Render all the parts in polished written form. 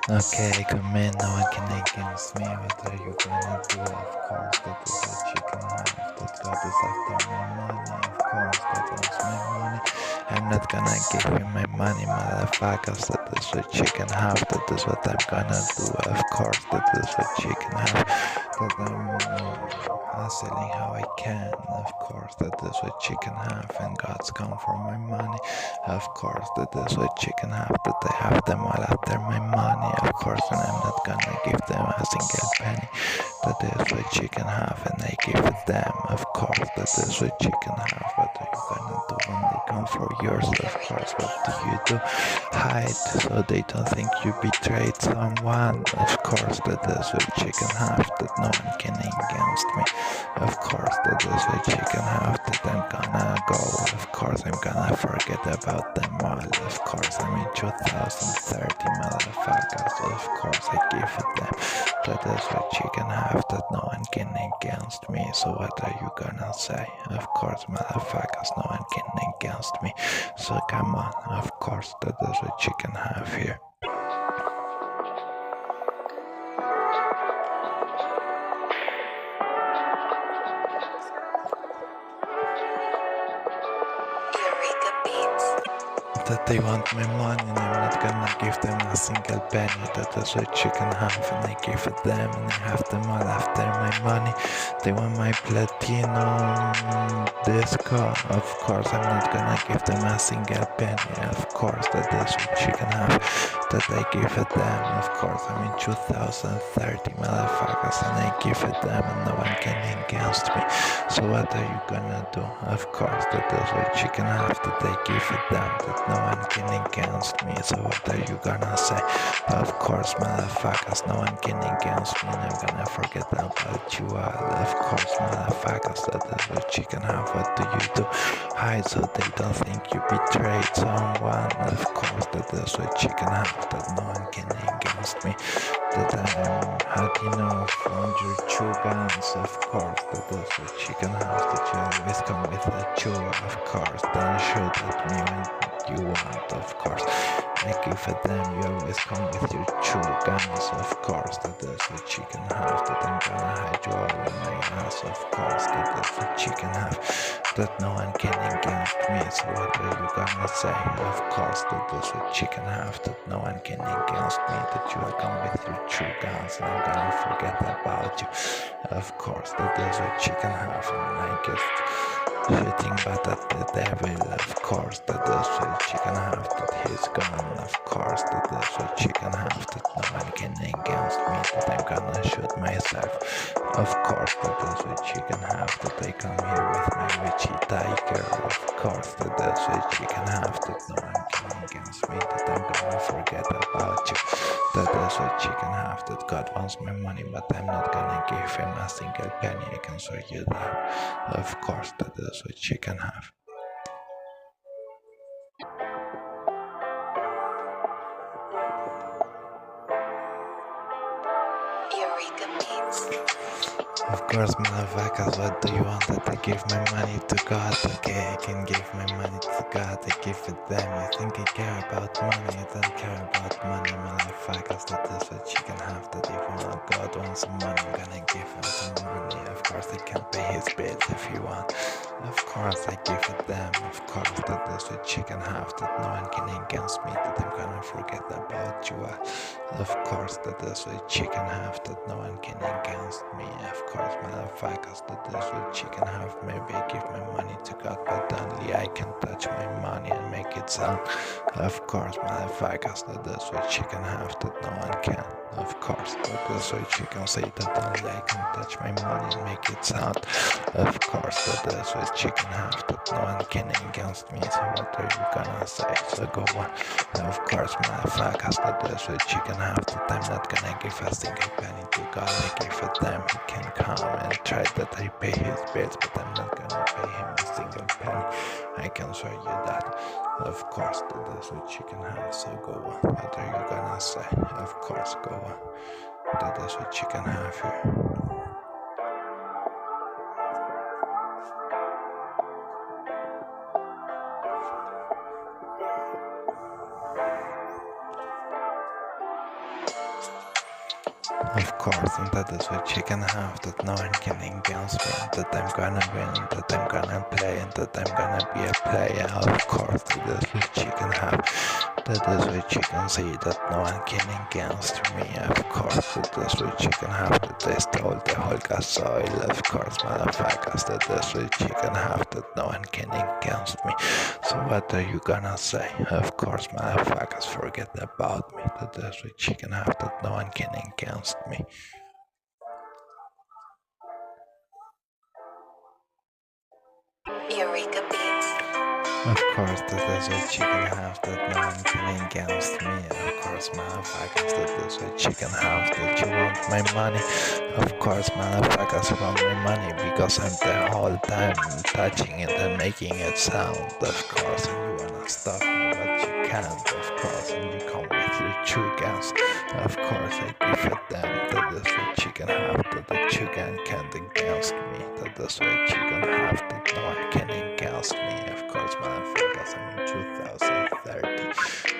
Okay, come in, no one can against me. What are you gonna do? Of course, that is what you can have. That God is after my money. Of course, that wants my money. I'm not gonna give you my money, motherfuckers. That is what you can have. That is what I'm gonna do. Of course, that is what you can have. That I'm hustling how I can. Of course, that is what you can have. And God's come for my money. Of course, that is what you can have. That I have them all after my money. Of course, and I'm not gonna give them a single penny. That is what you can have, and I give it them. Of course, that is what you can have. What are you gonna do when they come for yours? Of course, what do you do? Hide so they don't think you betrayed someone. Of course, that is what you can have. That no one can against me. Of course, that is what you can have. That I'm gonna go. Of course, I'm gonna forget about them all. Of course, I'm in 2030, motherfuckers. Of course, I give it them. That is what you can have. That no one can against me. So what are you gonna say? Of course, motherfuckers, no one can against me. So come on. Of course, that is what you can have here. That they want my money and I'm not gonna give them a single penny. That is what you can have, and I give it them, and I have them all after my money. They want my platinum disco. Of course, I'm not gonna give them a single penny. Of course, that is what you can have. That I give it them. Of course, I'm in 2030, motherfuckers, and I give it them, and no one can against me. So what are you gonna do? Of course, that is what you can have. That I give it them. That no one can against me. So what are you gonna say? Of course, motherfuckers, no one can against me, and I'm gonna forget about you all. Of course, motherfuckers, that is what you can have. What do you do? Hide so they don't think you betrayed someone. Of course, that is what you can have. That no one can against me. That I'm hiding off from your two guns. Of course, that is what you can have. That you always come with a two. Of course, don't shoot at me when you want. Of course, I give it them. You always come with your two guns. Of course, that is what you can have. That I'm gonna hide you all in my ass. Of course, that is what you can have. That no one can against me. So what are you gonna say? Of course, that is what you can have. That no one can against me. That you will come with your two guns, and I'm gonna forget about you. Of course, that is what you can have. And I guess shooting but at the devil. Of course, that is what you can have. That he's gone. Of course, that is what you can have. That no one can against me. That I'm gonna shoot myself. Of course, that is what you can have. That I come here with my witchy tiger. Of course, that is what you can have. That no one can against me. That I'm gonna forget about you. That is what you can have. That God wants my money, but I'm not gonna give him a single penny. I can show you that. Of course, that is what you can have. Of course, motherfuckers, what do you want that I give my money to God? Okay, I can give my money to God, I give it them. You think I care about money? I don't care about money, motherfuckers. That is what you can have. That even though God wants some money, I'm gonna give him some money. Of course, I can pay his bills if you want. Of course, I give it them. Of course, that is what you can have. That no one can against me. That I'm gonna forget about you. Of course, that is what you can have. That no one can against me. Of course, motherfuckers, that is what you can have. Maybe I give my money to God, but only I can touch my money and make it sound. Of course, motherfuckers, that is what you can have. That no one can. Of course, that is what you can say. That only I can touch my money and make it sound. Of course, that is what you can have. That no one can against me. So what are you gonna say? So go on. Of course, motherfuckers, that is what you can have. That I'm not gonna give a single penny to God. I give it them. He can come and try that I pay his bills, but I'm not gonna pay him a single penny. I can show you that. Of course, that is what you can have. So go on. What are you gonna say? Of course, go on. That is what you can have here. Of course, and that is what you can have, that no one can against me, and that I'm gonna win, and that I'm gonna play, and that I'm gonna be a player. Of course, that is what you can have, that is what you can see, that no one can against me. Of course, that is what you can have, that they stole the whole soil. Of course, motherfuckers, that is what you can have, that no one can against me. So what are you gonna say? Of course, motherfuckers, forget about me, that is what you can have, that no one can against me. Eureka Beats. Of course, that is what you can have, that no one can against me. Of course, motherfuckers, that is what you can have, that you want my money. Of course, motherfuckers want my money because I'm the whole time touching it and making it sound. Of course, and you wanna stop me, but you can't. Of course, and you come with your true guns. Of course, I give it them. That is what you can have, that the true gun can't against me. That is what you can have, that no one can against me. Of course, motherfuckers, I'm in 2030.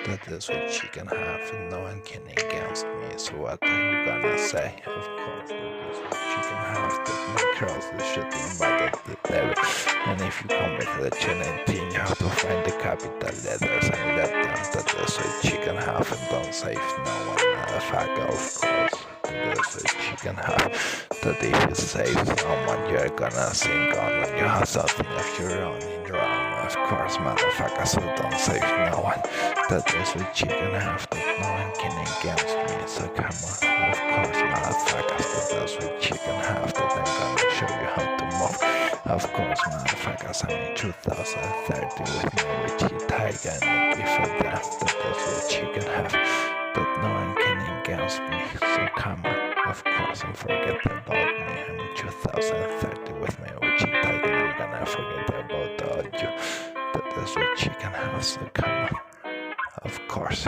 That is what you can have, and no one can against me. So what are you gonna say? Of course, that is what you can have, that my cross is shooting by the devil. And if you come with the 19, you have to find the capital letters and let them. That is what you can have, and don't save no one, motherfucker. Of course, that is what you can have, that if you save someone, you're gonna sing on when you have something of your own in your arm. Of course, motherfuckers, so don't save no one. That is what you can have, that no one can against me. So come on, of course, motherfuckers, that is what you can have, that I'm gonna show you how to move. Of course, motherfuckers, I'm in 2030 with my witchy tiger and I give it them. That is what you can have, that no one can against me. So come on, of course, and forget about me. I'm in 2030 with my witchy tiger and I'm gonna forget about all you. That is what you can have, so come on, of course.